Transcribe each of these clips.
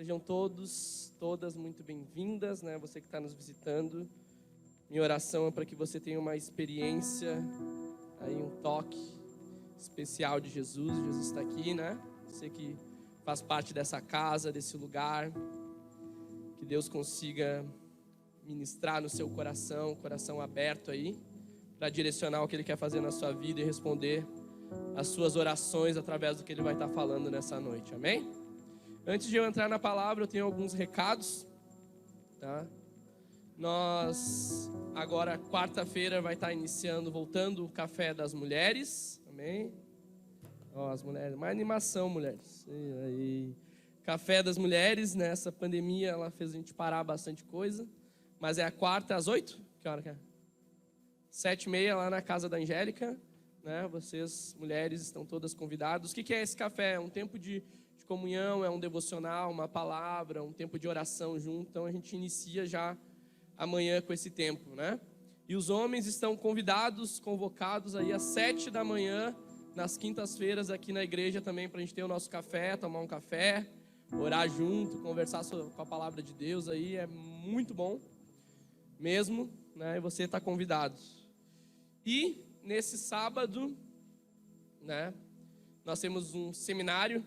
Sejam todas muito bem-vindas, né? Você que está nos visitando. Minha oração é para que você tenha uma experiência, aí um toque especial de Jesus. Jesus está aqui, né? Você que faz parte dessa casa, desse lugar. Que Deus consiga ministrar no seu coração aberto aí, para direcionar o que Ele quer fazer na sua vida e responder as suas orações através do que Ele vai estar falando nessa noite, amém? Antes de eu entrar na palavra, eu tenho alguns recados, tá? Nós, agora, quarta-feira, vai estar voltando o Café das Mulheres, amém? Ó, as mulheres, mais animação, mulheres. E aí, Café das Mulheres, nessa pandemia, ela fez a gente parar bastante coisa, mas é a quarta, às 8? Que hora que é? 7h30, lá na casa da Angélica, né? Vocês, mulheres, estão todas convidadas. O que é esse café? É um tempo de comunhão, é um devocional, uma palavra, um tempo de oração junto. Então a gente inicia já amanhã com esse tempo, né? E os homens estão convocados aí às 7h, nas quintas-feiras aqui na igreja também, para a gente ter o nosso café, tomar um café, orar junto, conversar com a palavra de Deus aí, é muito bom mesmo, né? E você está convidado. E nesse sábado, né, nós temos um seminário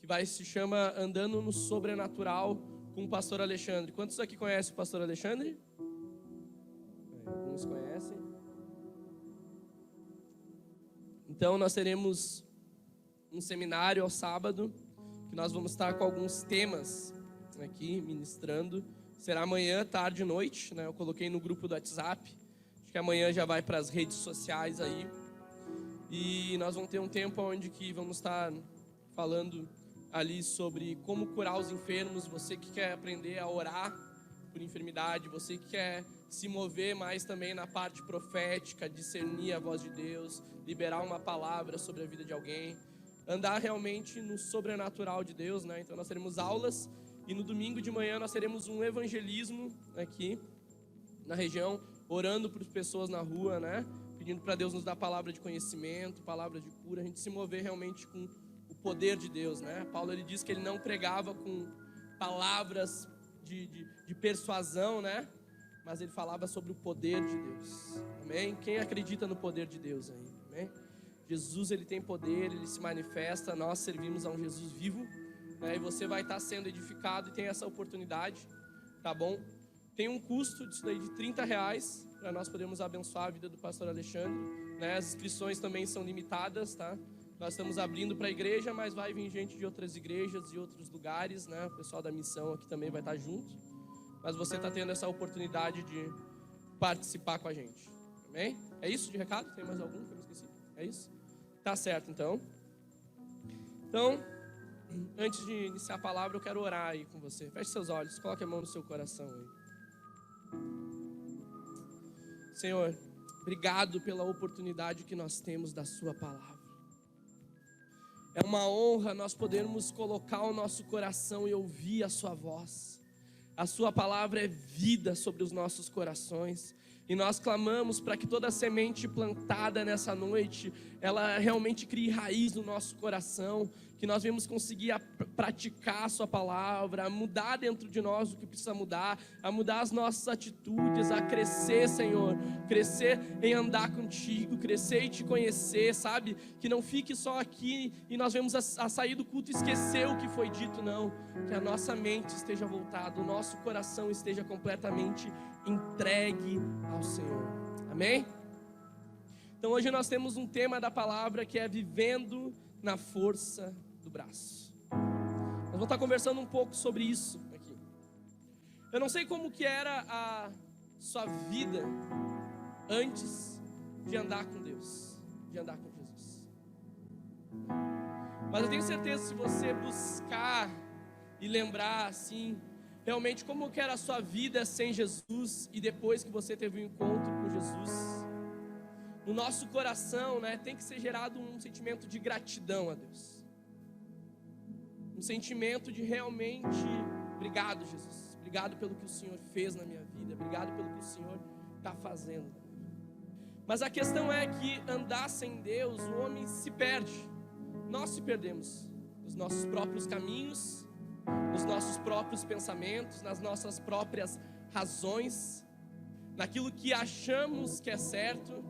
que se chama Andando no Sobrenatural com o pastor Alexandre. Quantos aqui conhecem o pastor Alexandre? Alguns conhecem. Então nós teremos um seminário ao sábado, que nós vamos estar com alguns temas aqui ministrando. Será amanhã, tarde e noite, né? Eu coloquei no grupo do WhatsApp. Acho que amanhã já vai para as redes sociais aí. E nós vamos ter um tempo onde que vamos estar falando ali sobre como curar os enfermos. Você que quer aprender a orar por enfermidade, você que quer se mover mais também na parte profética, discernir a voz de Deus, liberar uma palavra sobre a vida de alguém, andar realmente no sobrenatural de Deus, né? Então nós teremos aulas e no domingo de manhã nós teremos um evangelismo aqui na região, orando por pessoas na rua, né? Pedindo para Deus nos dar palavra de conhecimento, palavra de cura, a gente se mover realmente com o poder de Deus, né? Paulo, ele diz que ele não pregava com palavras de persuasão, né? Mas ele falava sobre o poder de Deus, amém? Quem acredita no poder de Deus aí, amém? Jesus, ele tem poder, ele se manifesta, nós servimos a um Jesus vivo, né? E você vai estar sendo edificado e tem essa oportunidade, tá bom? Tem um custo disso daí de R$30, para nós podermos abençoar a vida do pastor Alexandre, né? As inscrições também são limitadas, tá? Nós estamos abrindo para a igreja, mas vai vir gente de outras igrejas e outros lugares, né? O pessoal da missão aqui também vai estar junto. Mas você está tendo essa oportunidade de participar com a gente, amém? É isso de recado? Tem mais algum que eu me esqueci? É isso? Tá certo, então. Então, antes de iniciar a palavra, eu quero orar aí com você. Feche seus olhos, coloque a mão no seu coração aí. Senhor, obrigado pela oportunidade que nós temos da sua palavra. É uma honra nós podermos colocar o nosso coração e ouvir a sua voz. A sua palavra é vida sobre os nossos corações. E nós clamamos para que toda semente plantada nessa noite, ela realmente crie raiz no nosso coração, que nós venhamos conseguir praticar a sua palavra, a mudar dentro de nós o que precisa mudar, a mudar as nossas atitudes, a crescer, Senhor, crescer em andar contigo, crescer e te conhecer, sabe? Que não fique só aqui e nós vemos a sair do culto e esquecer o que foi dito, não. Que a nossa mente esteja voltada, o nosso coração esteja completamente entregue ao Senhor, amém? Então hoje nós temos um tema da palavra que é vivendo na força do braço. Nós vamos estar conversando um pouco sobre isso aqui. Eu não sei como que era a sua vida antes de andar com Deus, de andar com Jesus, mas eu tenho certeza, se você buscar e lembrar assim, realmente como que era a sua vida sem Jesus e depois que você teve um encontro com Jesus, no nosso coração, né, tem que ser gerado um sentimento de gratidão a Deus. Um sentimento de realmente, obrigado Jesus, obrigado pelo que o Senhor fez na minha vida, obrigado pelo que o Senhor está fazendo. Mas a questão é que andar sem Deus, o homem se perde. Nós se perdemos nos nossos próprios caminhos, nos nossos próprios pensamentos, nas nossas próprias razões, naquilo que achamos que é certo.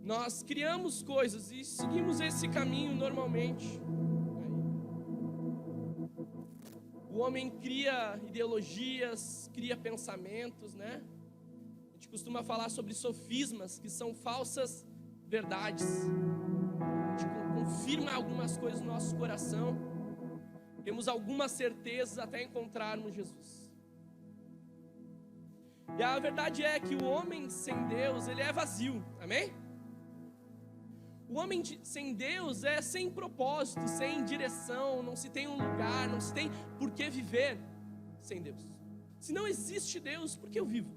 Nós criamos coisas e seguimos esse caminho normalmente. O homem cria ideologias, cria pensamentos, né? A gente costuma falar sobre sofismas, que são falsas verdades. A gente confirma algumas coisas no nosso coração. Temos algumas certezas até encontrarmos Jesus. E a verdade é que o homem sem Deus, ele é vazio, amém? O homem sem Deus é sem propósito, sem direção, não se tem um lugar, não se tem por que viver sem Deus. Se não existe Deus, por que eu vivo?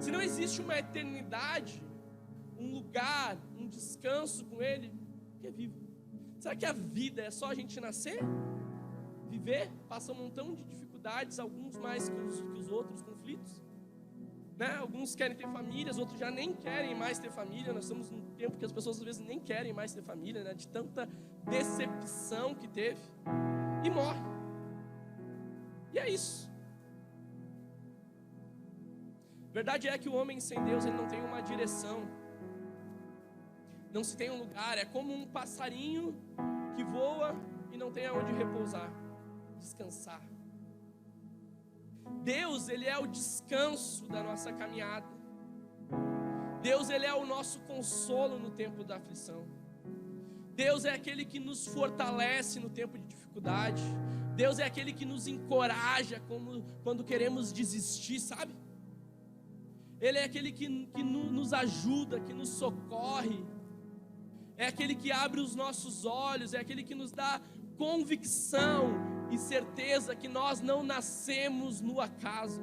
Se não existe uma eternidade, um lugar, um descanso com Ele, por que eu vivo? Será que a vida é só a gente nascer, viver, passa um montão de dificuldades, alguns mais que os outros conflitos? Né? Alguns querem ter famílias, outros já nem querem mais ter família. Nós estamos num tempo que as pessoas às vezes nem querem mais ter família, né? De tanta decepção que teve, e morre. E é isso. Verdade é que o homem sem Deus, ele não tem uma direção, não se tem um lugar. É como um passarinho que voa e não tem aonde repousar, descansar. Deus, ele é o descanso da nossa caminhada. Deus, ele é o nosso consolo no tempo da aflição. Deus é aquele que nos fortalece no tempo de dificuldade. Deus é aquele que nos encoraja quando queremos desistir, sabe? Ele é aquele que nos ajuda, que nos socorre. É aquele que abre os nossos olhos, é aquele que nos dá convicção e certeza que nós não nascemos no acaso,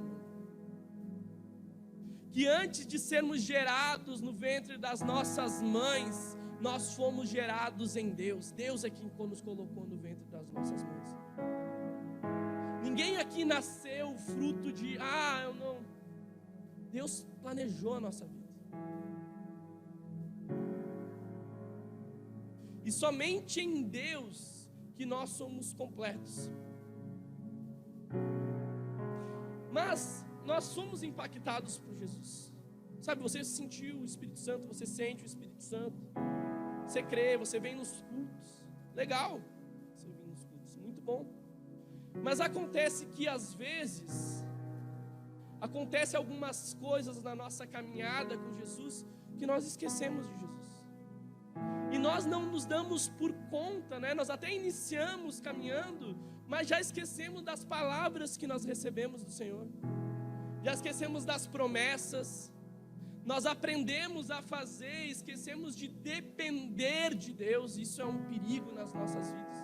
que antes de sermos gerados no ventre das nossas mães, nós fomos gerados em Deus. Deus é quem nos colocou no ventre das nossas mães. Ninguém aqui nasceu fruto de, eu não. Deus planejou a nossa vida. E somente em Deus que nós somos completos. Mas nós somos impactados por Jesus. Sabe, você sentiu o Espírito Santo, você sente o Espírito Santo. Você crê, você vem nos cultos. Legal, você vem nos cultos, muito bom. Mas acontece que às vezes acontece algumas coisas na nossa caminhada com Jesus que nós esquecemos de Jesus. E nós não nos damos por conta, né? Nós até iniciamos caminhando, mas já esquecemos das palavras que nós recebemos do Senhor. Já esquecemos das promessas. Nós aprendemos a fazer, esquecemos de depender de Deus. Isso é um perigo nas nossas vidas.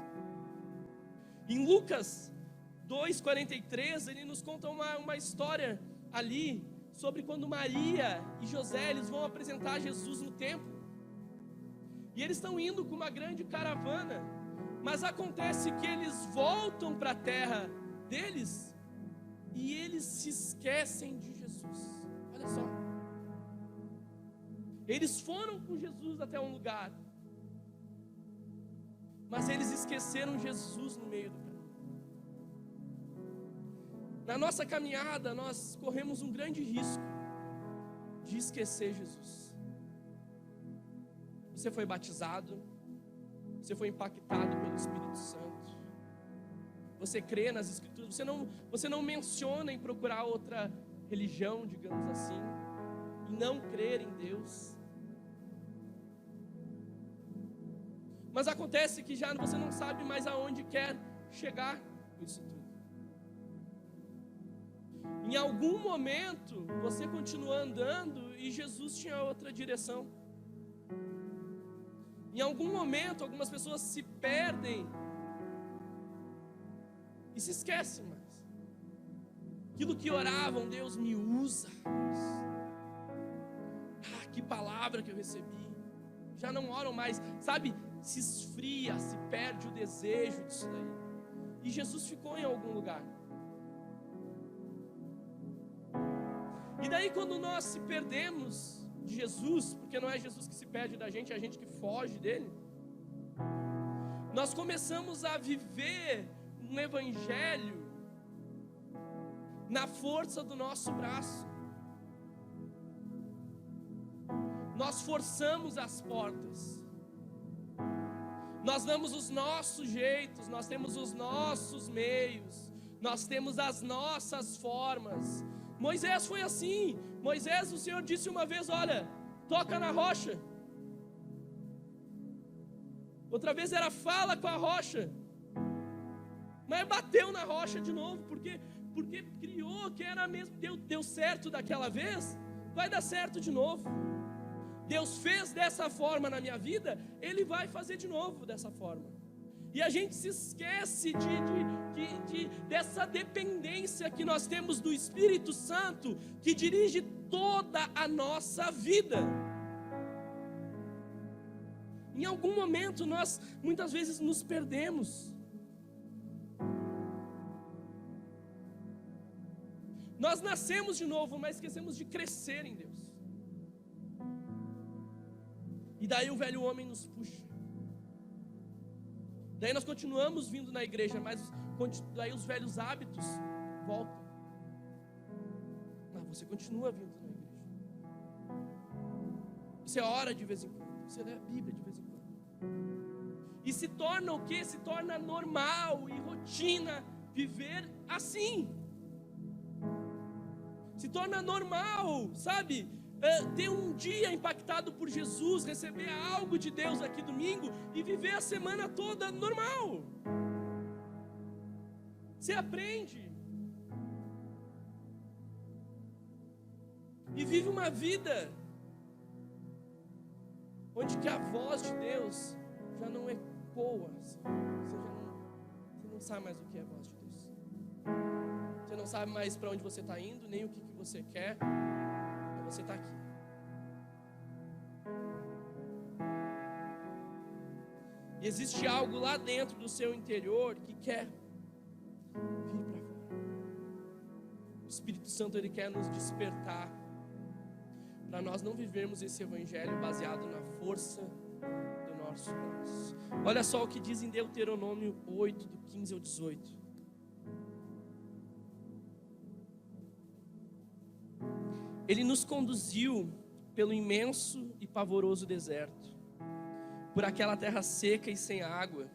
Em Lucas 2:43, ele nos conta uma história ali sobre quando Maria e José, eles vão apresentar Jesus no templo. E eles estão indo com uma grande caravana, mas acontece que eles voltam para a terra deles e eles se esquecem de Jesus. Olha só. Eles foram com Jesus até um lugar, mas eles esqueceram Jesus no meio do caminho. Na nossa caminhada, nós corremos um grande risco de esquecer Jesus. Você foi batizado, você foi impactado pelo Espírito Santo, você crê nas Escrituras, você não menciona em procurar outra religião, digamos assim, e não crer em Deus. Mas acontece que já você não sabe mais aonde quer chegar com isso tudo. Em algum momento, você continua andando e Jesus tinha outra direção. Em algum momento, algumas pessoas se perdem e se esquecem mais. Aquilo que oravam, Deus me usa. Que palavra que eu recebi. Já não oram mais, sabe? Se esfria, se perde o desejo disso daí. E Jesus ficou em algum lugar. E daí quando nós se perdemos de Jesus, porque não é Jesus que se perde da gente, é a gente que foge dele, nós começamos a viver um evangelho na força do nosso braço. Nós forçamos as portas, nós damos os nossos jeitos, nós temos os nossos meios, nós temos as nossas formas. Moisés foi assim. Moisés, o Senhor disse uma vez: olha, toca na rocha. Outra vez era fala com a rocha, mas bateu na rocha de novo, porque criou que era mesmo, deu certo daquela vez, vai dar certo de novo. Deus fez dessa forma na minha vida, Ele vai fazer de novo dessa forma. E a gente se esquece dessa dependência que nós temos do Espírito Santo, que dirige toda a nossa vida. Em algum momento nós muitas vezes nos perdemos. Nós nascemos de novo, mas esquecemos de crescer em Deus. E daí o velho homem nos puxa. Daí nós continuamos vindo na igreja, mas daí os velhos hábitos voltam. Mas você continua vindo na igreja. Você ora de vez em quando, você lê a Bíblia de vez em quando. E se torna o quê? Se torna normal e rotina viver assim. Se torna normal, sabe? Ter um dia impactado por Jesus, receber algo de Deus aqui domingo e viver a semana toda normal. Você aprende e vive uma vida onde que a voz de Deus já não ecoa, assim. Você não sabe mais o que é a voz de Deus. Você não sabe mais para onde você está indo, nem o que você quer. Você está aqui. E existe algo lá dentro do seu interior que quer vir para fora. O Espírito Santo, Ele quer nos despertar para nós não vivermos esse evangelho baseado na força do nosso braço. Olha só o que diz em Deuteronômio 8, do 15 ao 18. Ele nos conduziu pelo imenso e pavoroso deserto, por aquela terra seca e sem água,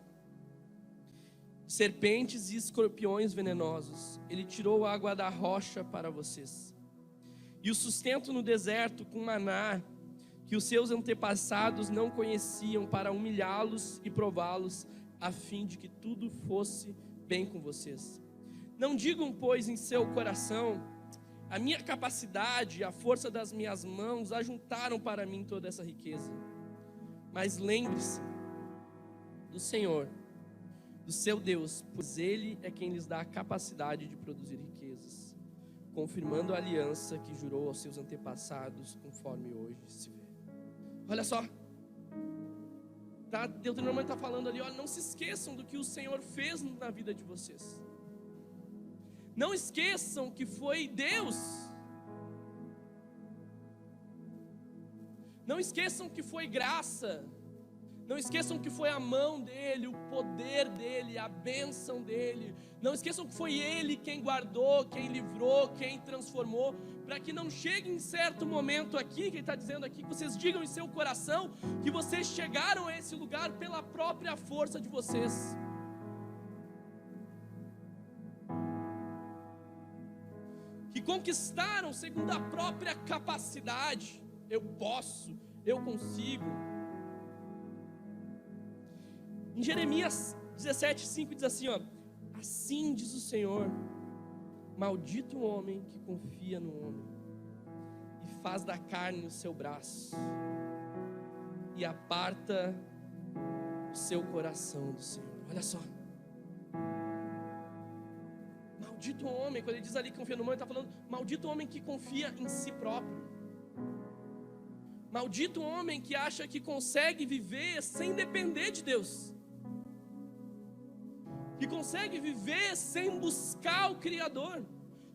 serpentes e escorpiões venenosos. Ele tirou a água da rocha para vocês, e o sustento no deserto com maná, que os seus antepassados não conheciam, para humilhá-los e prová-los, a fim de que tudo fosse bem com vocês. Não digam, pois, em seu coração: a minha capacidade e a força das minhas mãos ajuntaram para mim toda essa riqueza. Mas lembre-se do Senhor, do seu Deus, pois Ele é quem lhes dá a capacidade de produzir riquezas, confirmando a aliança que jurou aos seus antepassados, conforme hoje se vê. Olha só, Deuteronômio está falando ali: olha, não se esqueçam do que o Senhor fez na vida de vocês. Não esqueçam que foi Deus. Não esqueçam que foi graça. Não esqueçam que foi a mão dEle, o poder dEle, a bênção dEle. Não esqueçam que foi Ele quem guardou, quem livrou, quem transformou. Para que não chegue em certo momento aqui, que Ele está dizendo aqui, que vocês digam em seu coração que vocês chegaram a esse lugar pela própria força de vocês. Que conquistaram segundo a própria capacidade. Eu posso, eu consigo. Em Jeremias 17:5 diz assim, ó: assim diz o Senhor: maldito o homem que confia no homem e faz da carne o seu braço e aparta o seu coração do Senhor. Olha só. Maldito o homem, quando ele diz ali que confia no homem, ele está falando: maldito o homem que confia em si próprio. Maldito o homem que acha que consegue viver sem depender de Deus, que consegue viver sem buscar o Criador,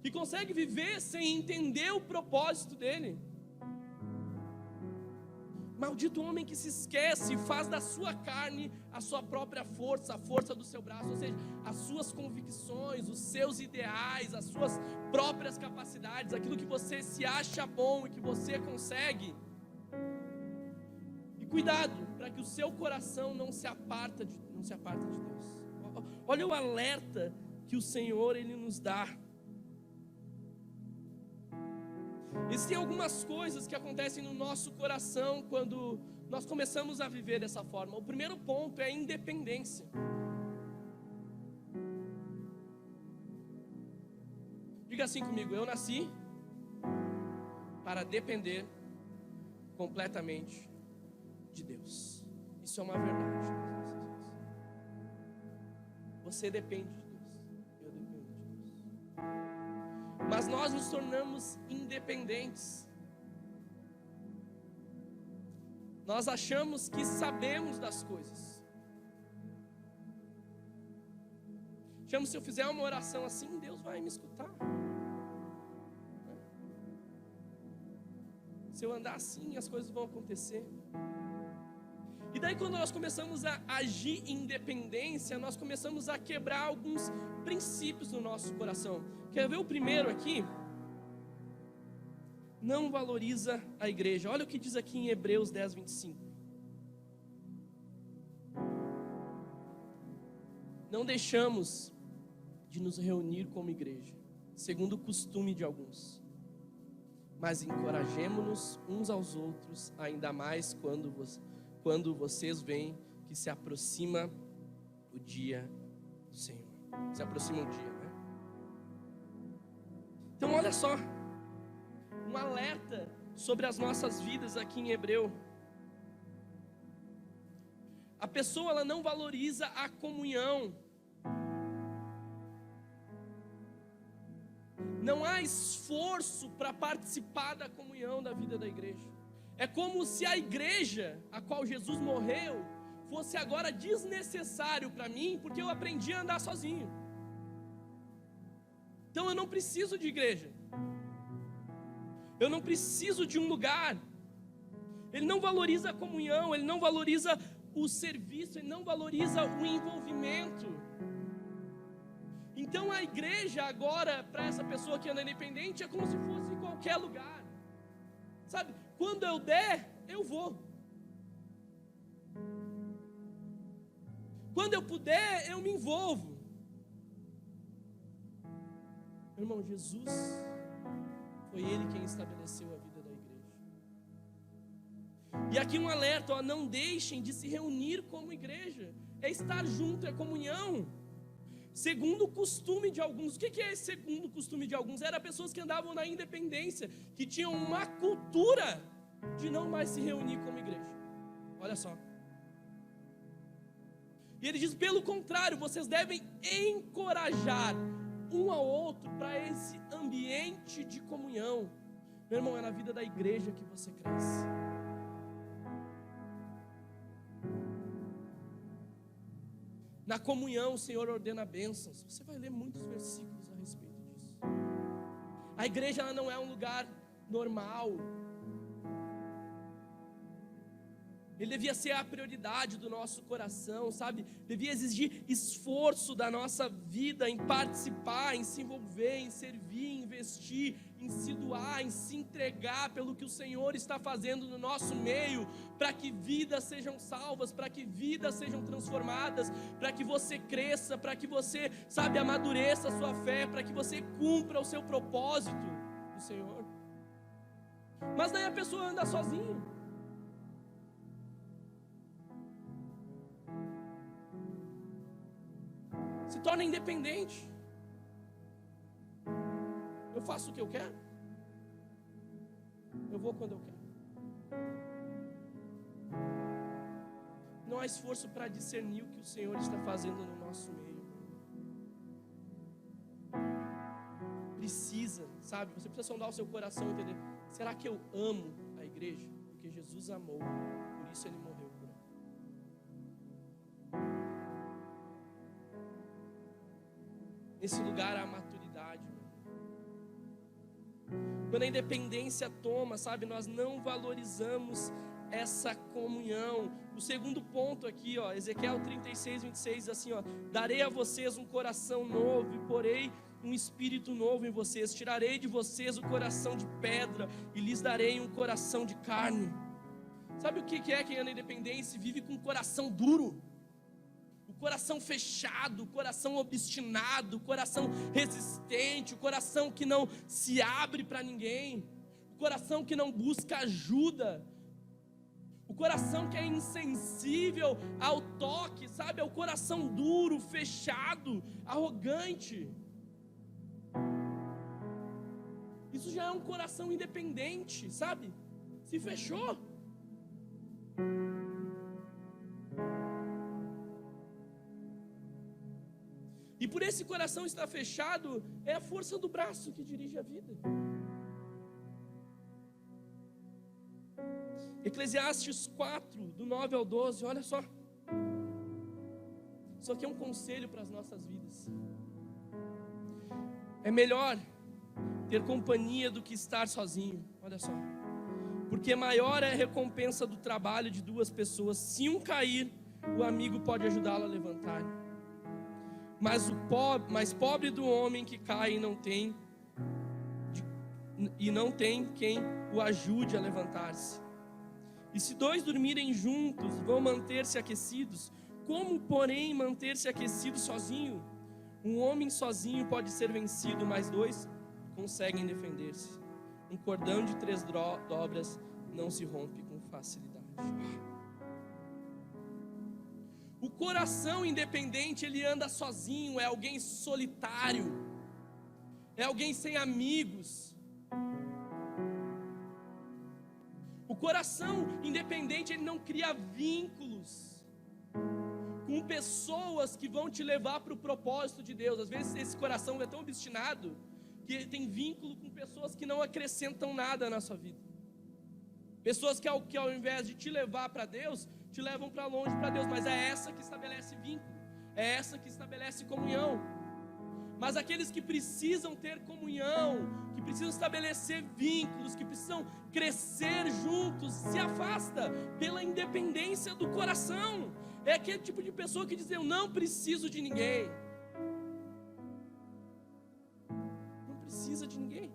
que consegue viver sem entender o propósito dele. Maldito o homem que se esquece e faz da sua carne a sua própria força, a força do seu braço, ou seja, as suas convicções, os seus ideais, as suas próprias capacidades, aquilo que você se acha bom e que você consegue. E cuidado, para que o seu coração não se aparta de Deus. Olha o alerta que o Senhor ele nos dá. Existem algumas coisas que acontecem no nosso coração quando nós começamos a viver dessa forma. O primeiro ponto é a independência. Diga assim comigo: eu nasci para depender completamente de Deus. Isso é uma verdade. Você depende de Deus. Eu dependo de Deus. Mas nós nos tornamos independentes. Nós achamos que sabemos das coisas. Achamos que se eu fizer uma oração assim, Deus vai me escutar. Se eu andar assim, as coisas vão acontecer. E daí quando nós começamos a agir em independência, nós começamos a quebrar alguns princípios no nosso coração. Quer ver o primeiro aqui? Não valoriza a igreja. Olha o que diz aqui em Hebreus 10, 25. Não deixamos de nos reunir como igreja, segundo o costume de alguns, mas encorajemo-nos uns aos outros, ainda mais quando vocês veem que se aproxima o dia do Senhor. Se aproxima o dia, né? Então olha só, um alerta sobre as nossas vidas aqui em Hebreu. A pessoa ela não valoriza a comunhão. Não há esforço para participar da comunhão da vida da igreja. É como se a igreja a qual Jesus morreu fosse agora desnecessário para mim, porque eu aprendi a andar sozinho. Então eu não preciso de igreja. Eu não preciso de um lugar. Ele não valoriza a comunhão, ele não valoriza o serviço, ele não valoriza o envolvimento. Então a igreja agora, para essa pessoa que anda independente, é como se fosse em qualquer lugar. Sabe, quando eu der, eu vou. Quando eu puder, eu me envolvo. Irmão, Jesus, foi Ele quem estabeleceu a vida da igreja. E aqui um alerta, ó, não deixem de se reunir como igreja. É estar junto, é comunhão. Segundo o costume de alguns. O que é esse segundo o costume de alguns? Eram pessoas que andavam na independência, que tinham uma cultura de não mais se reunir como igreja. Olha só. E ele diz, pelo contrário, vocês devem encorajar um ao outro para esse ambiente de comunhão. Meu irmão, é na vida da igreja que você cresce. Na comunhão o Senhor ordena bênçãos. Você vai ler muitos versículos a respeito disso. A igreja ela não é um lugar normal. Ele devia ser a prioridade do nosso coração, sabe? Devia exigir esforço da nossa vida em participar, em se envolver, em servir, em investir, em se doar, em se entregar pelo que o Senhor está fazendo no nosso meio, para que vidas sejam salvas, para que vidas sejam transformadas, para que você cresça, para que você, sabe, amadureça a sua fé, para que você cumpra o seu propósito do Senhor. Mas daí a pessoa anda sozinha. Se torna independente. Eu faço o que eu quero. Eu vou quando eu quero. Não há esforço para discernir o que o Senhor está fazendo no nosso meio. Precisa, sabe? Você precisa sondar o seu coração e entender. Será que eu amo a igreja? Porque Jesus amou. Por isso Ele morreu por ela. Nesse lugar há maturidade. Quando a independência toma, sabe, nós não valorizamos essa comunhão. O segundo ponto aqui, ó, Ezequiel 36:26 diz assim, ó: darei a vocês um coração novo e porei um espírito novo em vocês, tirarei de vocês o coração de pedra e lhes darei um coração de carne. Sabe o que é quem anda independente? Vive com um coração duro, o coração fechado, o coração obstinado, o coração resistente, o coração que não se abre para ninguém, o coração que não busca ajuda, o coração que é insensível ao toque, sabe? É o coração duro, fechado, arrogante. Isso já é um coração independente, sabe? Se fechou. E por esse coração estar fechado, é a força do braço que dirige a vida. Eclesiastes 4, do 9 ao 12, olha só. Isso aqui é um conselho para as nossas vidas. É melhor ter companhia do que estar sozinho, olha só. Porque maior é a recompensa do trabalho de duas pessoas. Se um cair, o amigo pode ajudá-lo a levantar. Mas pobre do homem que cai e não tem quem o ajude a levantar-se. E se dois dormirem juntos, vão manter-se aquecidos. Como, porém, manter-se aquecido sozinho? Um homem sozinho pode ser vencido, mas dois conseguem defender-se. Um cordão de 3 dobras não se rompe com facilidade. O coração independente, ele anda sozinho, é alguém solitário, é alguém sem amigos. O coração independente, ele não cria vínculos com pessoas que vão te levar para o propósito de Deus. Às vezes esse coração é tão obstinado que ele tem vínculo com pessoas que não acrescentam nada na sua vida. Pessoas que ao invés de te levar para Deus, te levam para longe para Deus. Mas é essa que estabelece vínculo, é essa que estabelece comunhão. Mas aqueles que precisam ter comunhão, que precisam estabelecer vínculos, que precisam crescer juntos, se afasta pela independência do coração. É aquele tipo de pessoa que diz: eu não preciso de ninguém. Não precisa de ninguém.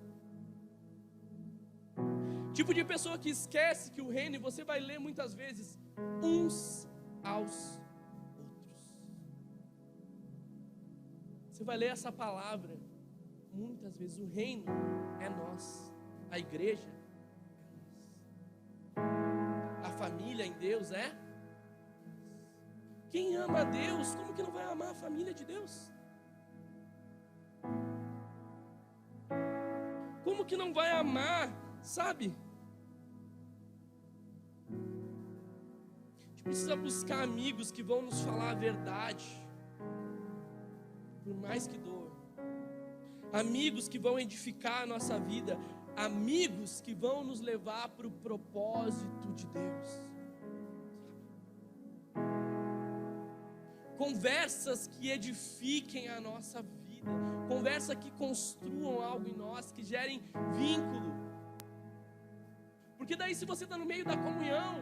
Tipo de pessoa que esquece que o reino, e você vai ler muitas vezes, uns aos outros. Você vai ler essa palavra muitas vezes. O reino é nós, a igreja é nós, a família em Deus é nós. Quem ama a Deus, como que não vai amar a família de Deus? Como que não vai amar, sabe? A gente precisa buscar amigos que vão nos falar a verdade, por mais que doa. Amigos que vão edificar a nossa vida. Amigos que vão nos levar para o propósito de Deus. Conversas que edifiquem a nossa vida. Conversas que construam algo em nós, que gerem vínculo. Porque daí, se você está no meio da comunhão,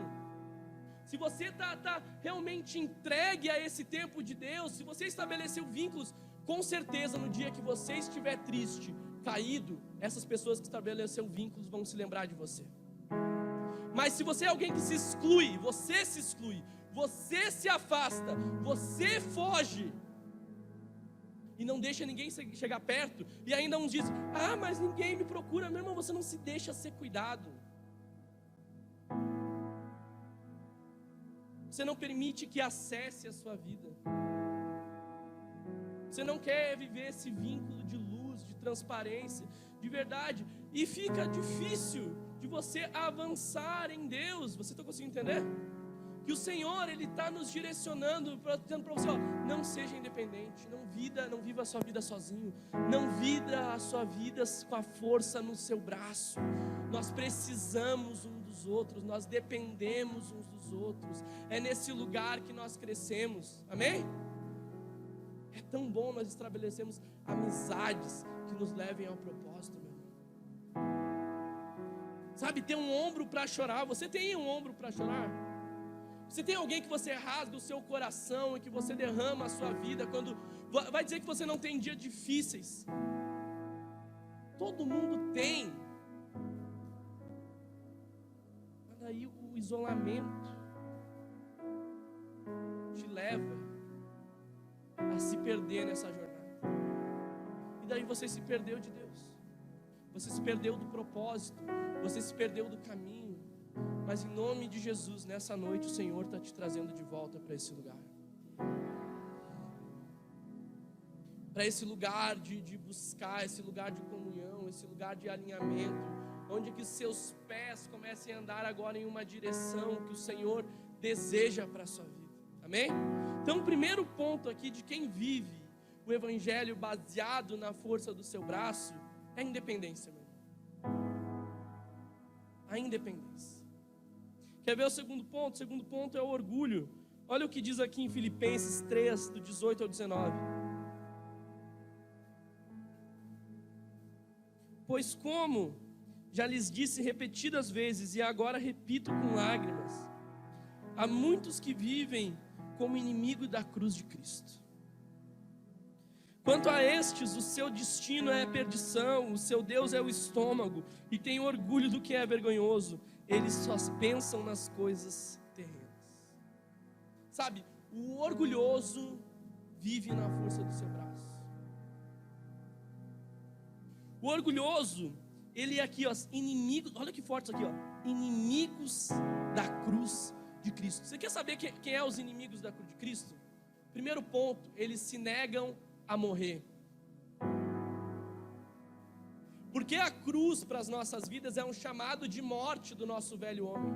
se você está realmente entregue a esse tempo de Deus, se você estabeleceu vínculos, com certeza no dia que você estiver triste, caído, essas pessoas que estabeleceram vínculos vão se lembrar de você. Mas se você é alguém que se exclui, você se afasta, você foge e não deixa ninguém chegar perto, e ainda uns dizem: ah, mas ninguém me procura. Meu irmão, você não se deixa ser cuidado. Você não permite que acesse a sua vida. Você não quer viver esse vínculo de luz, de transparência, de verdade. E fica difícil de você avançar em Deus. Você está conseguindo entender? Que o Senhor, Ele está nos direcionando, dizendo para você: ó, não seja independente, não viva a sua vida sozinho, não viva a sua vida com a força no seu braço. Nós precisamos uns dos outros, nós dependemos uns dos outros. É nesse lugar que nós crescemos, amém? É tão bom nós estabelecermos amizades que nos levem ao propósito, meu irmão. Sabe, ter um ombro para chorar. Você tem um ombro para chorar? Você tem alguém que você rasga o seu coração e que você derrama a sua vida quando vai dizer que você não tem dias difíceis? Todo mundo tem. Mas daí o isolamento te leva a se perder nessa jornada. E daí você se perdeu de Deus. Você se perdeu do propósito. Você se perdeu do caminho. Mas em nome de Jesus, nessa noite o Senhor está te trazendo de volta para esse lugar. Para esse lugar de buscar, esse lugar de comunhão, esse lugar de alinhamento, onde que seus pés comecem a andar agora em uma direção que o Senhor deseja para a sua vida. Amém? Então o primeiro ponto aqui de quem vive o evangelho baseado na força do seu braço é a independência, meu irmão. A independência. Quer ver o segundo ponto? O segundo ponto é o orgulho. Olha o que diz aqui em Filipenses 3, do 18 ao 19. Pois como já lhes disse repetidas vezes, e agora repito com lágrimas, há muitos que vivem como inimigo da cruz de Cristo. Quanto a estes, o seu destino é perdição, o seu Deus é o estômago, e tem orgulho do que é vergonhoso. Eles só pensam nas coisas terrenas. Sabe, o orgulhoso vive na força do seu braço. O orgulhoso, ele é aqui, ó, inimigo, olha que forte isso aqui, ó, inimigos da cruz de Cristo. Você quer saber quem é os inimigos da cruz de Cristo? Primeiro ponto, eles se negam a morrer. Porque a cruz para as nossas vidas é um chamado de morte do nosso velho homem.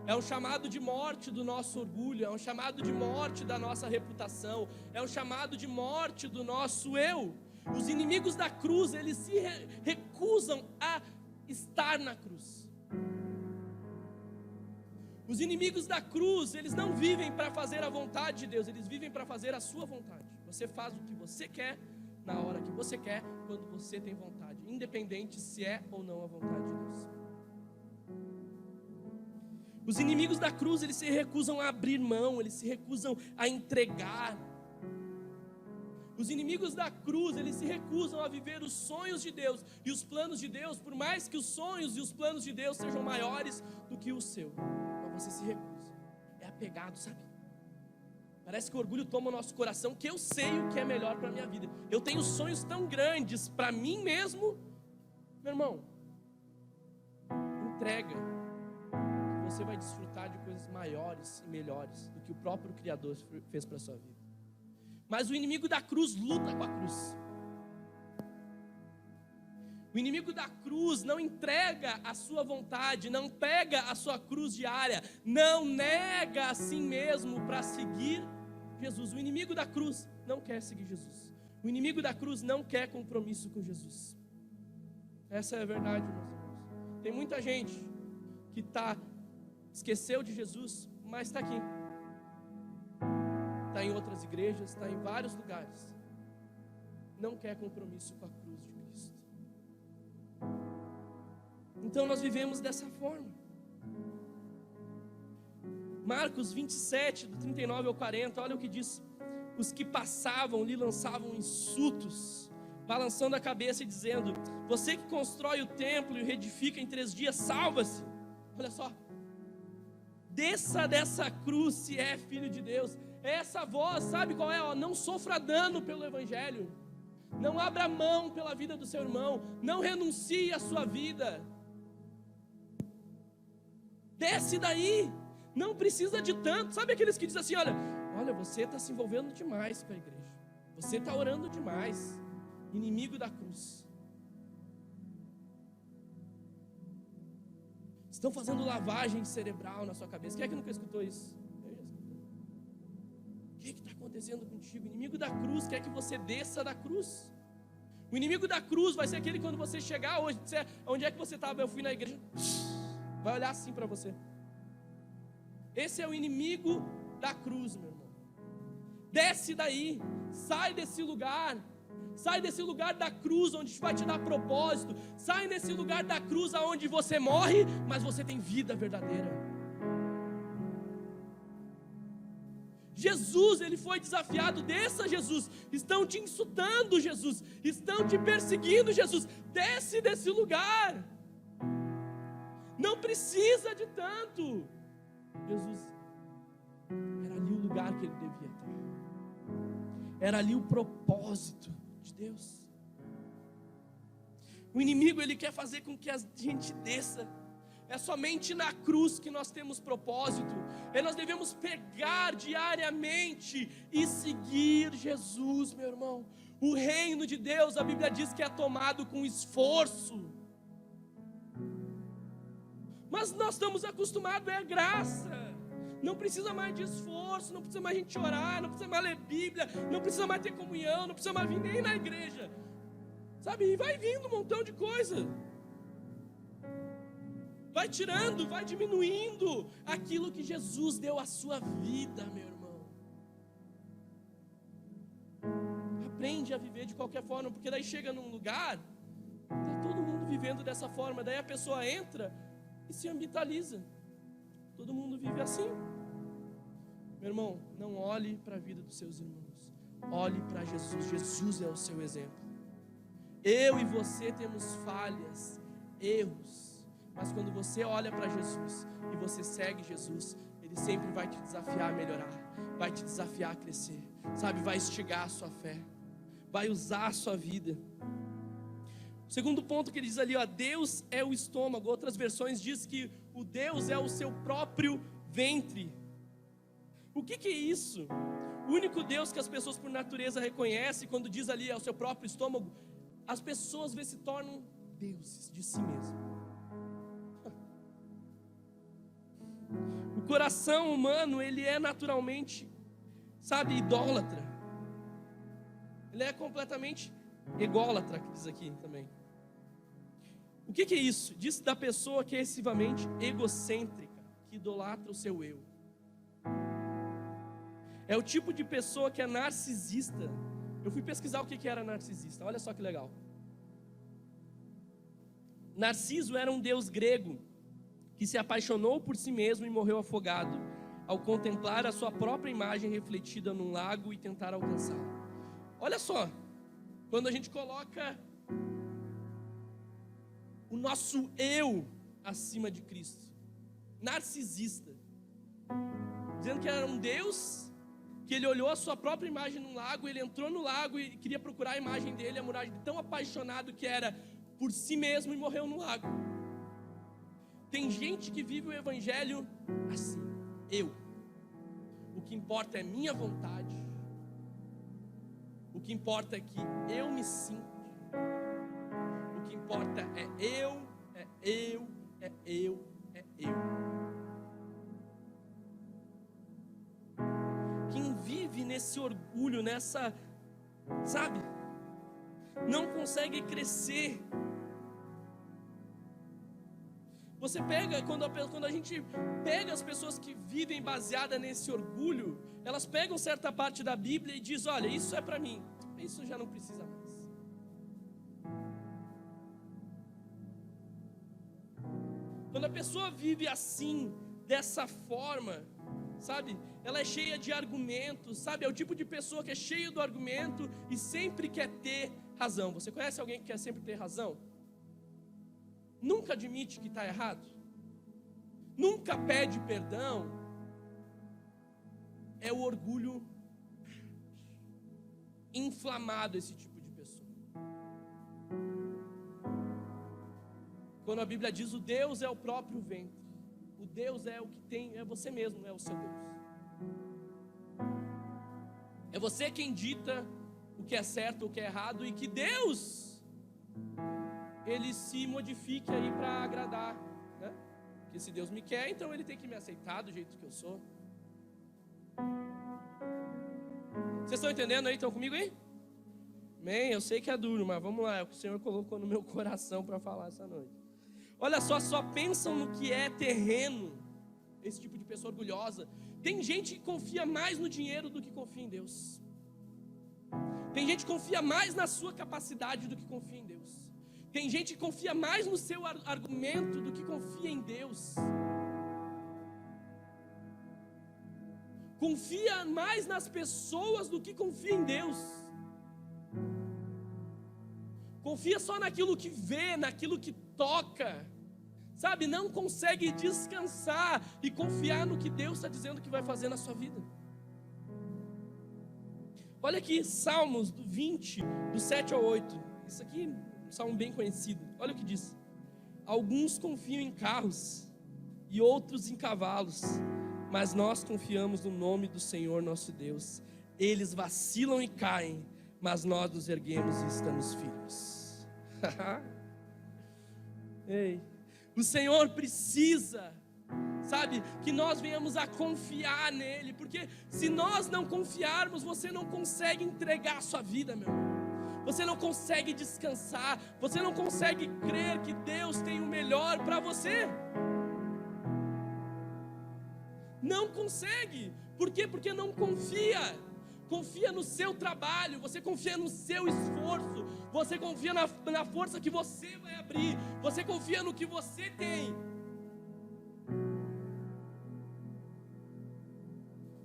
É um chamado de morte do nosso orgulho, é um chamado de morte da nossa reputação, é um chamado de morte do nosso eu. Os inimigos da cruz, eles se recusam a estar na cruz. Os inimigos da cruz, eles não vivem para fazer a vontade de Deus, eles vivem para fazer a sua vontade. Você faz o que você quer, na hora que você quer, quando você tem vontade, independente se é ou não a vontade de Deus. Os inimigos da cruz, eles se recusam a abrir mão, eles se recusam a entregar. Os inimigos da cruz, eles se recusam a viver os sonhos de Deus e os planos de Deus, por mais que os sonhos e os planos de Deus sejam maiores do que o seu. Mas você se recusa, é apegado, sabe? Parece que o orgulho toma o nosso coração, que eu sei o que é melhor para a minha vida. Eu tenho sonhos tão grandes para mim mesmo. Meu irmão, entrega, que você vai desfrutar de coisas maiores e melhores do que o próprio Criador fez para a sua vida. Mas o inimigo da cruz luta com a cruz. O inimigo da cruz não entrega a sua vontade, não pega a sua cruz diária, não nega a si mesmo para seguir Jesus. O inimigo da cruz não quer seguir Jesus. O inimigo da cruz não quer compromisso com Jesus. Essa é a verdade, meus irmãos. Tem muita gente que esqueceu de Jesus, mas está aqui. Está em outras igrejas, está em vários lugares. Não quer compromisso com a cruz de Cristo. Então nós vivemos dessa forma. Marcos 27, do 39 ao 40, olha o que diz. Os que passavam lhe lançavam insultos, balançando a cabeça e dizendo: você que constrói o templo e o reedifica em 3 dias, salva-se. Olha só. Desça dessa cruz se é filho de Deus. Essa voz, sabe qual é? Não sofra dano pelo evangelho. Não abra mão pela vida do seu irmão. Não renuncie à sua vida. Desce daí. Não precisa de tanto. Sabe aqueles que dizem assim, olha, você está se envolvendo demais com a igreja. Você está orando demais. Inimigo da cruz. Estão fazendo lavagem cerebral na sua cabeça. Quem é que nunca escutou isso? O que está acontecendo contigo? O inimigo da cruz quer que você desça da cruz. O inimigo da cruz vai ser aquele quando você chegar hoje, disser, onde é que você estava? Eu fui na igreja. Vai olhar assim para você. Esse é o inimigo da cruz, meu irmão. Desce daí, sai desse lugar, Sai desse lugar da cruz onde vai te dar propósito. Sai desse lugar da cruz onde você morre, mas você tem vida verdadeira. Jesus, ele foi desafiado. Desça, Jesus. Estão te insultando, Jesus. Estão te perseguindo, Jesus. Desce desse lugar. Não precisa de tanto. Jesus, era ali o lugar que ele devia estar. Era ali o propósito de Deus. O inimigo, ele quer fazer com que a gente desça. É somente na cruz que nós temos propósito. E nós devemos pegar diariamente e seguir Jesus, meu irmão. O reino de Deus, a Bíblia diz que é tomado com esforço. Mas nós estamos acostumados, é graça. Não precisa mais de esforço, não precisa mais a gente orar, não precisa mais ler Bíblia, não precisa mais ter comunhão, não precisa mais vir nem na igreja. Sabe, e vai vindo um montão de coisa. Vai tirando, vai diminuindo aquilo que Jesus deu à sua vida, meu irmão. Aprende a viver de qualquer forma, porque daí chega num lugar, tá todo mundo vivendo dessa forma, daí a pessoa entra e se ambitaliza. Todo mundo vive assim. Meu irmão, não olhe para a vida dos seus irmãos. Olhe para Jesus. Jesus é o seu exemplo. Eu e você temos falhas, erros. Mas quando você olha para Jesus e você segue Jesus, Ele sempre vai te desafiar a melhorar. Vai te desafiar a crescer. Sabe, vai instigar a sua fé. Vai usar a sua vida. O segundo ponto que ele diz ali, ó, Deus é o estômago. Outras versões diz que o Deus é o seu próprio ventre. O que é isso? O único Deus que as pessoas por natureza reconhecem, quando diz ali é o seu próprio estômago, as pessoas às vezes se tornam deuses de si mesmo. O coração humano, ele é naturalmente, sabe, idólatra. Ele é completamente ególatra, que diz aqui também. O que é isso? Diz da pessoa que é excessivamente egocêntrica, que idolatra o seu eu. É o tipo de pessoa que é narcisista. Eu fui pesquisar o que era narcisista, olha só que legal. Narciso era um deus grego, que se apaixonou por si mesmo e morreu afogado, ao contemplar a sua própria imagem refletida num lago e tentar alcançá-la. Olha só, quando a gente coloca o nosso eu acima de Cristo, narcisista, dizendo que era um Deus, que ele olhou a sua própria imagem num lago, ele entrou no lago e queria procurar a imagem dele, a muralha, tão apaixonado que era por si mesmo e morreu no lago. Tem gente que vive o evangelho assim, eu. O que importa é minha vontade. O que importa é que eu me sinto. O que importa é eu, é eu, é eu, é eu. Quem vive nesse orgulho, nessa, sabe, não consegue crescer. Você pega, quando a gente pega as pessoas que vivem baseada nesse orgulho, elas pegam certa parte da Bíblia e diz, olha, isso é para mim, isso já não precisa mais. Quando a pessoa vive assim, dessa forma, sabe, ela é cheia de argumentos, sabe, é o tipo de pessoa que é cheia do argumento e sempre quer ter razão. Você conhece alguém que quer sempre ter razão? Nunca admite que está errado, nunca pede perdão, é o orgulho inflamado, esse tipo de pessoa. Quando a Bíblia diz o Deus é o próprio ventre, o Deus é o que tem, é você mesmo, é o seu Deus. É você quem dita o que é certo, o que é errado, e que Deus ele se modifique aí para agradar, né? Porque se Deus me quer, então Ele tem que me aceitar do jeito que eu sou. Vocês estão entendendo aí? Estão comigo aí? Amém? Eu sei que é duro, mas vamos lá, é o que o Senhor colocou no meu coração para falar essa noite. Olha só pensam no que é terreno, esse tipo de pessoa orgulhosa. Tem gente que confia mais no dinheiro do que confia em Deus. Tem gente que confia mais na sua capacidade do que confia em Deus. Tem gente que confia mais no seu argumento do que confia em Deus. Confia mais nas pessoas do que confia em Deus. Confia só naquilo que vê, naquilo que toca. Sabe, não consegue descansar e confiar no que Deus está dizendo que vai fazer na sua vida. Olha aqui, Salmos 20, do 7 ao 8. Isso aqui é um salmo bem conhecido. Olha o que diz: alguns confiam em carros e outros em cavalos, mas nós confiamos no nome do Senhor nosso Deus. Eles vacilam e caem, mas nós nos erguemos e estamos firmes. Ei, o Senhor precisa, sabe, que nós venhamos a confiar nele, porque se nós não confiarmos, você não consegue entregar a sua vida, meu irmão. Você não consegue descansar, você não consegue crer que Deus tem o melhor para você. Não consegue. Por quê? Porque não confia. Confia no seu trabalho, você confia no seu esforço, você confia na força que você vai abrir, você confia no que você tem.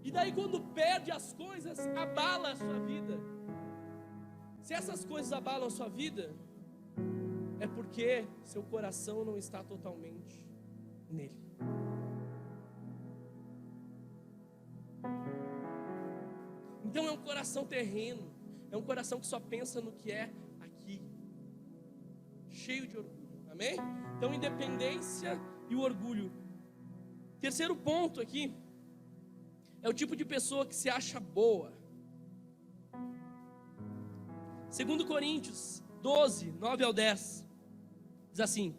E daí quando perde as coisas, abala a sua vida. Se essas coisas abalam a sua vida, é porque seu coração não está totalmente nele. Então é um coração terreno, é um coração que só pensa no que é aqui, cheio de orgulho, amém? Então independência e o orgulho. Terceiro ponto aqui, é o tipo de pessoa que se acha boa. 2 Coríntios 12, 9 ao 10, diz assim: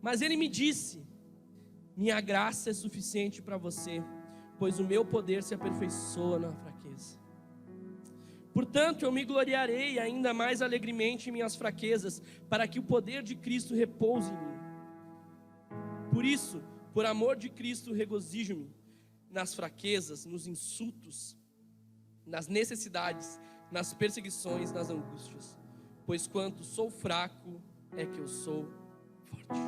mas ele me disse, minha graça é suficiente para você, pois o meu poder se aperfeiçoa na fraqueza. Portanto, eu me gloriarei ainda mais alegremente em minhas fraquezas, para que o poder de Cristo repouse em mim. Por isso, por amor de Cristo, regozijo-me nas fraquezas, nos insultos, nas necessidades, nas perseguições, nas angústias. Pois quanto sou fraco, é que eu sou forte.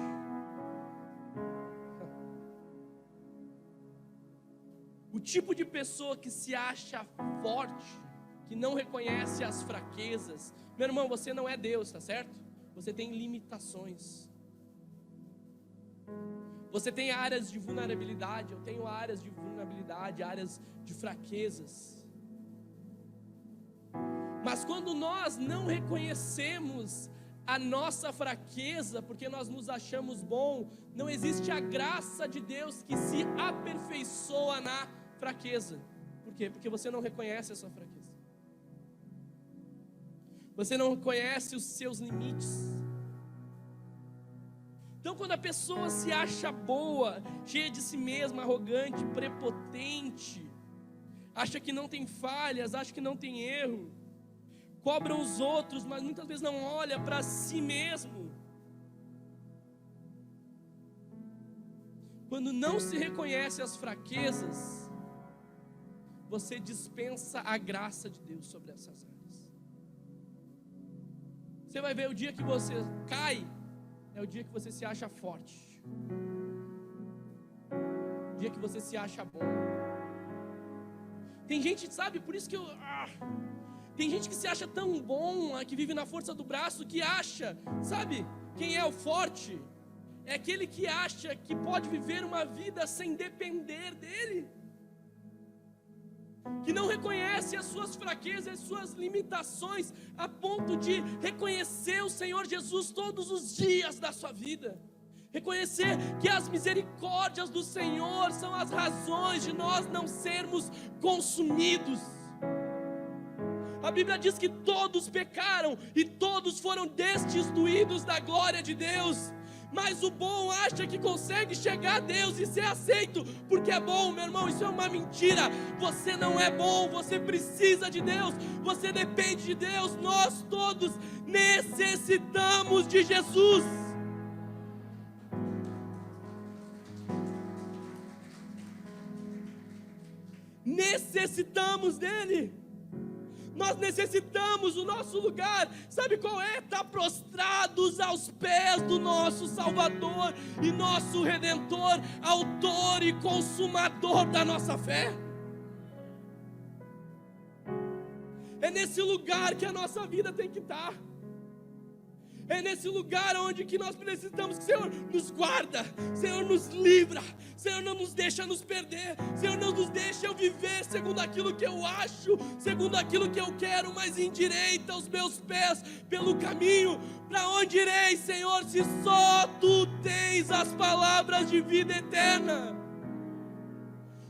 O tipo de pessoa que se acha forte, que não reconhece as fraquezas. Meu irmão, você não é Deus, tá certo? Você tem limitações. Você tem áreas de vulnerabilidade, eu tenho áreas de vulnerabilidade, áreas de fraquezas. Mas quando nós não reconhecemos a nossa fraqueza, porque nós nos achamos bom, não existe a graça de Deus que se aperfeiçoa na fraqueza. Por quê? Porque você não reconhece a sua fraqueza. Você não conhece os seus limites. Então quando a pessoa se acha boa, cheia de si mesma, arrogante, prepotente, acha que não tem falhas, acha que não tem erro, cobra os outros, mas muitas vezes não olha para si mesmo. Quando não se reconhece as fraquezas, você dispensa a graça de Deus sobre essas áreas. Você vai ver o dia que você cai, é o dia que você se acha forte, o dia que você se acha bom. Tem gente, sabe, por isso que tem gente que se acha tão bom, que vive na força do braço, que acha, sabe, quem é o forte? É aquele que acha que pode viver uma vida sem depender dele, que não reconhece as suas fraquezas, as suas limitações, a ponto de reconhecer o Senhor Jesus todos os dias da sua vida, reconhecer que as misericórdias do Senhor são as razões de nós não sermos consumidos. A Bíblia diz que todos pecaram e todos foram destituídos da glória de Deus. Mas o bom acha que consegue chegar a Deus e ser aceito porque é bom. Meu irmão, isso é uma mentira. Você não é bom, você precisa de Deus, você depende de Deus. Nós todos necessitamos de Jesus. Necessitamos dele. Nós necessitamos, o nosso lugar, sabe qual é? Estar prostrados aos pés do nosso Salvador e nosso Redentor, autor e consumador da nossa fé. É nesse lugar que a nossa vida tem que estar. É nesse lugar onde que nós precisamos que o Senhor nos guarda, Senhor nos livra, Senhor não nos deixa nos perder, Senhor não nos deixa eu viver segundo aquilo que eu acho, segundo aquilo que eu quero, mas endireita os meus pés pelo caminho. Para onde irei, Senhor, se só Tu tens as palavras de vida eterna?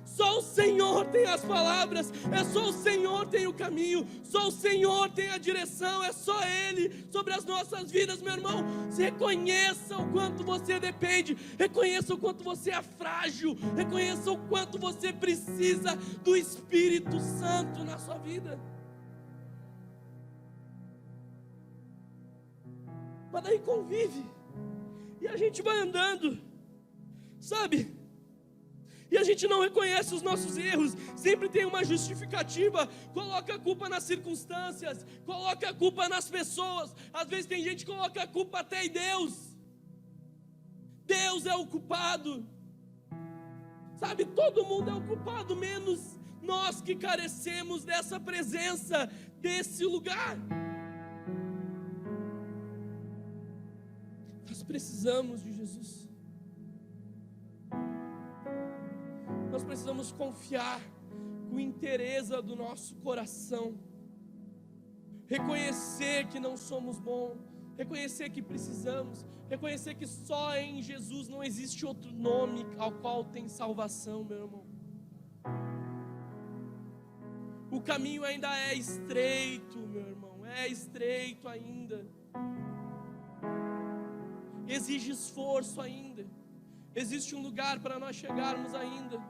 Só o Senhor tem as palavras, é só o Senhor tem o caminho, só o Senhor tem a direção, é só Ele sobre as nossas vidas, meu irmão. Reconheça o quanto você depende, reconheça o quanto você é frágil, reconheça o quanto você precisa do Espírito Santo na sua vida. Mas daí convive, e a gente vai andando, sabe? E a gente não reconhece os nossos erros, sempre tem uma justificativa, coloca a culpa nas circunstâncias, coloca a culpa nas pessoas. Às vezes tem gente que coloca a culpa até em Deus. Deus é o culpado. Sabe, todo mundo é o culpado, menos nós que carecemos dessa presença, desse lugar. Nós precisamos de Jesus. Nós precisamos confiar com inteireza do nosso coração, reconhecer que não somos bons, reconhecer que precisamos, reconhecer que só em Jesus não existe outro nome ao qual tem salvação, meu irmão. O caminho ainda é estreito, meu irmão, é estreito ainda, exige esforço ainda, existe um lugar para nós chegarmos ainda.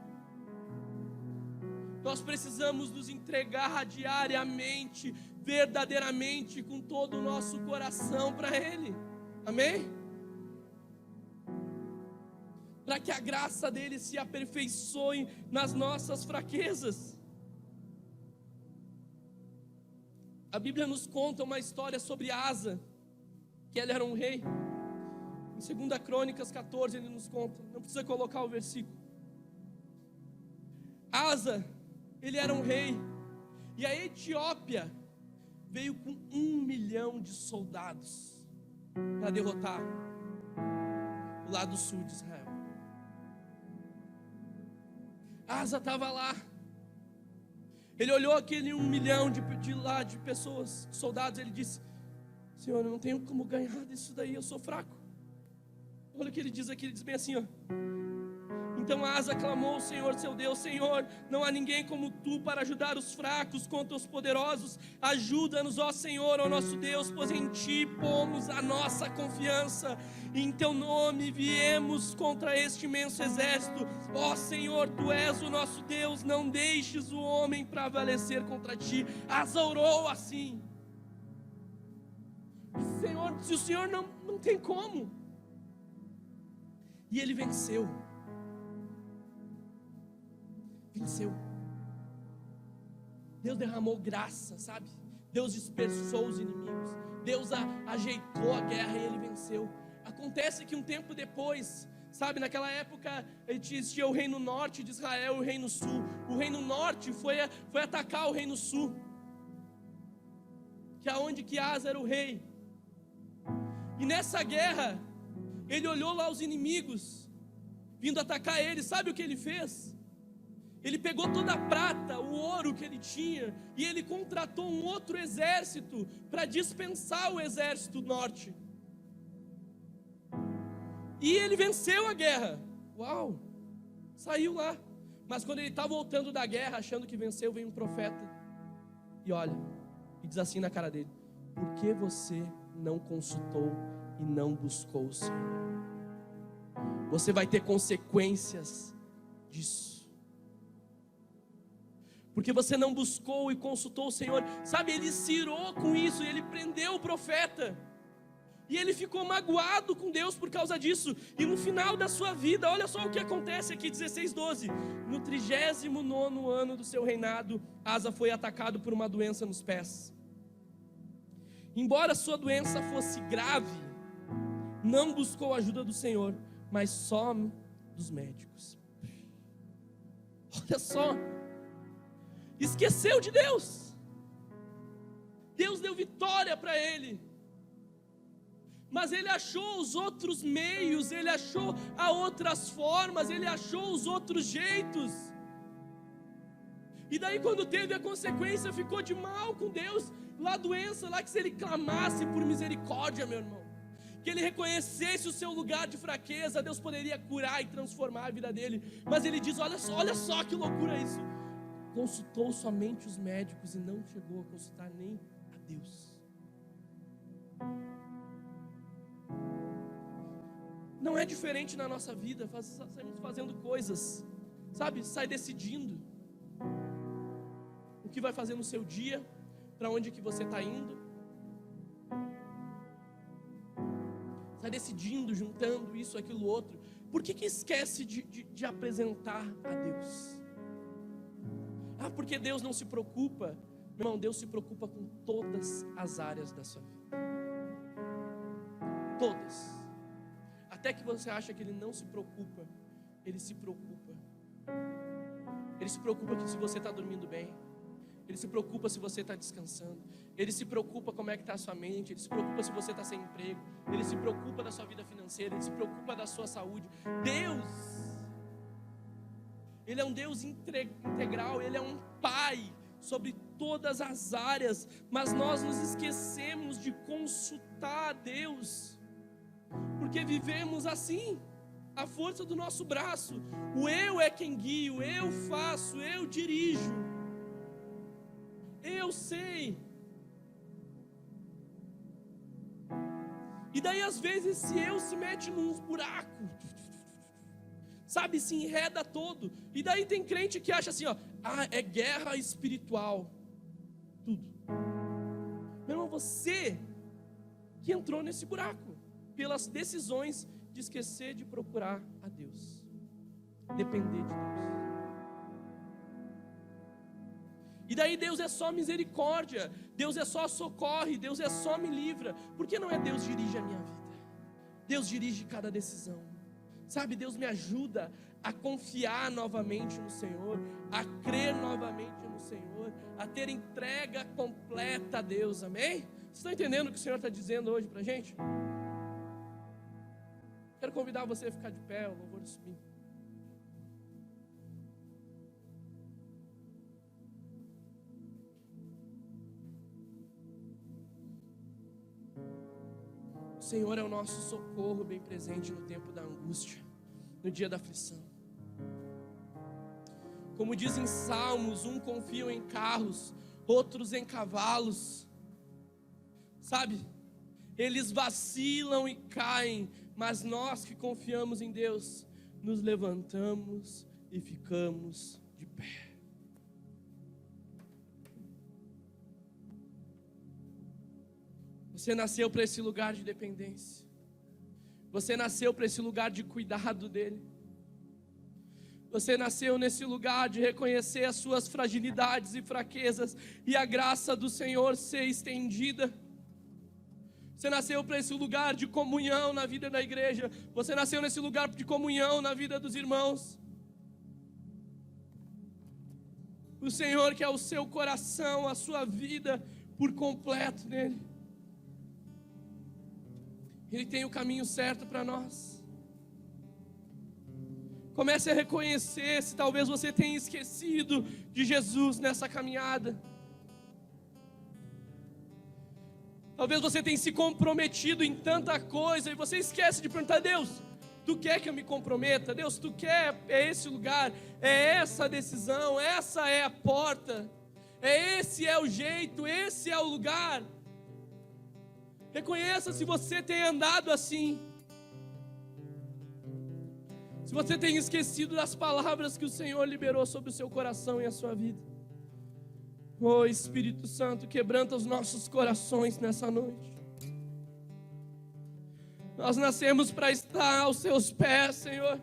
Nós precisamos nos entregar diariamente, verdadeiramente, com todo o nosso coração para Ele, amém? Para que a graça dEle se aperfeiçoe nas nossas fraquezas. A Bíblia nos conta uma história sobre Asa, que ele era um rei. Em 2 Crônicas 14 ele nos conta, não precisa colocar o versículo. Asa, ele era um rei, e a Etiópia veio com 1 milhão de soldados para derrotar o lado sul de Israel. Asa estava lá, ele olhou aquele 1 milhão de pessoas, soldados, ele disse: Senhor, eu não tenho como ganhar disso daí, eu sou fraco. Olha o que ele diz aqui, ele diz bem assim, ó. Então Asa clamou ao Senhor seu Deus: Senhor, não há ninguém como Tu para ajudar os fracos contra os poderosos. Ajuda-nos, ó Senhor, ó nosso Deus, pois em Ti pomos a nossa confiança. Em Teu nome viemos contra este imenso exército. Ó Senhor, Tu és o nosso Deus, não deixes o homem prevalecer contra Ti. Asa orou assim. Senhor, se o Senhor não tem como. E ele venceu. Deus derramou graça, sabe? Deus dispersou os inimigos, Deus ajeitou a guerra e ele venceu. Acontece que um tempo depois, sabe, naquela época existia o reino norte de Israel e o reino sul. O reino norte foi atacar o reino sul, que é onde que Asa era o rei. E nessa guerra ele olhou lá os inimigos vindo atacar ele. Sabe o que ele fez? Ele pegou toda a prata, o ouro que ele tinha, e ele contratou um outro exército para dispensar o exército norte. E ele venceu a guerra. Uau! Saiu lá. Mas quando ele está voltando da guerra, achando que venceu, vem um profeta e olha, e diz assim na cara dele: por que você não consultou e não buscou o Senhor? Você vai ter consequências disso. Porque você não buscou e consultou o Senhor. Sabe, ele se irou com isso, ele prendeu o profeta. E ele ficou magoado com Deus por causa disso. E no final da sua vida, olha só o que acontece aqui, 16:12. No 39º ano do seu reinado, Asa foi atacado por uma doença nos pés. Embora sua doença fosse grave, não buscou a ajuda do Senhor, mas só dos médicos. Olha só, esqueceu de Deus. Deus deu vitória para ele, mas ele achou os outros meios, ele achou as outras formas, ele achou os outros jeitos. E daí quando teve a consequência, ficou de mal com Deus, lá a doença, lá que se ele clamasse por misericórdia, meu irmão, que ele reconhecesse o seu lugar de fraqueza, Deus poderia curar e transformar a vida dele. Mas ele diz, olha só que loucura isso. Consultou somente os médicos e não chegou a consultar nem a Deus. Não é diferente na nossa vida, saímos fazendo coisas, sabe, sai decidindo o que vai fazer no seu dia, para onde que você está indo, sai decidindo, juntando isso, aquilo, outro. Por que esquece de apresentar a Deus? Porque Deus não se preocupa. Meu irmão, Deus se preocupa com todas as áreas da sua vida, todas. Até que você acha que Ele não se preocupa, Ele se preocupa. Ele se preocupa que se você está dormindo bem, Ele se preocupa se você está descansando, Ele se preocupa como é que está a sua mente, Ele se preocupa se você está sem emprego, Ele se preocupa da sua vida financeira, Ele se preocupa da sua saúde. Deus, Ele é um Deus integral, Ele é um Pai sobre todas as áreas, mas nós nos esquecemos de consultar a Deus, porque vivemos assim, a força do nosso braço. O eu é quem guio, eu faço, eu dirijo, eu sei. E daí às vezes esse eu se mete num buraco, sabe, se enreda todo. E daí tem crente que acha assim, é guerra espiritual, tudo. Meu irmão, você que entrou nesse buraco, pelas decisões de esquecer de procurar a Deus, depender de Deus. E daí Deus é só misericórdia, Deus é só socorre, Deus é só me livra. Por que não é Deus dirige a minha vida? Deus dirige cada decisão, sabe? Deus me ajuda a confiar novamente no Senhor, a crer novamente no Senhor, a ter entrega completa a Deus, amém? Vocês estão entendendo o que o Senhor está dizendo hoje para a gente? Quero convidar você a ficar de pé, o louvor subir. O Senhor é o nosso socorro bem presente no tempo da angústia, no dia da aflição. Como diz em Salmos, confiam em carros, outros em cavalos, sabe? Eles vacilam e caem, mas nós que confiamos em Deus, nos levantamos e ficamos de pé. Você nasceu para esse lugar de dependência. Você nasceu para esse lugar de cuidado dEle. Você nasceu nesse lugar de reconhecer as suas fragilidades e fraquezas e a graça do Senhor ser estendida. Você nasceu para esse lugar de comunhão na vida da igreja. Você nasceu nesse lugar de comunhão na vida dos irmãos. O Senhor quer o seu coração, a sua vida por completo nele. Ele tem o caminho certo para nós. Comece a reconhecer se talvez você tenha esquecido de Jesus nessa caminhada. Talvez você tenha se comprometido em tanta coisa e você esquece de perguntar: Deus, Tu quer que eu me comprometa? Deus, Tu quer, é esse lugar, é essa a decisão, essa é a porta, esse é o jeito, esse é o lugar. Reconheça se você tem andado assim, se você tem esquecido das palavras que o Senhor liberou sobre o seu coração e a sua vida. Oh Espírito Santo, quebranta os nossos corações nessa noite. Nós nascemos para estar aos seus pés, Senhor.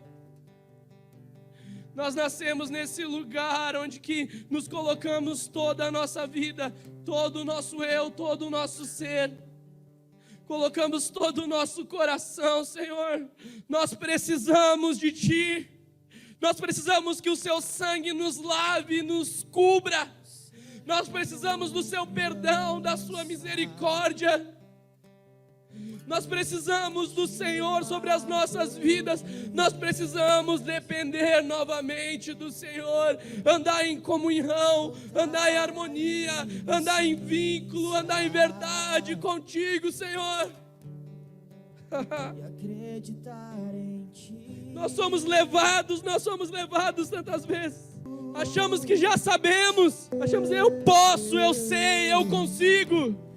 Nós nascemos nesse lugar onde que nos colocamos toda a nossa vida, todo o nosso eu, todo o nosso ser. Colocamos todo o nosso coração, Senhor. Nós precisamos de Ti. Nós precisamos que o Seu sangue nos lave, nos cubra. Nós precisamos do Seu perdão, da Sua misericórdia. Nós precisamos do Senhor sobre as nossas vidas. Nós precisamos depender novamente do Senhor. Andar em comunhão, andar em harmonia, andar em vínculo, andar em verdade contigo, Senhor. Nós somos levados tantas vezes. Achamos que já sabemos. Achamos que eu posso, eu sei, eu consigo.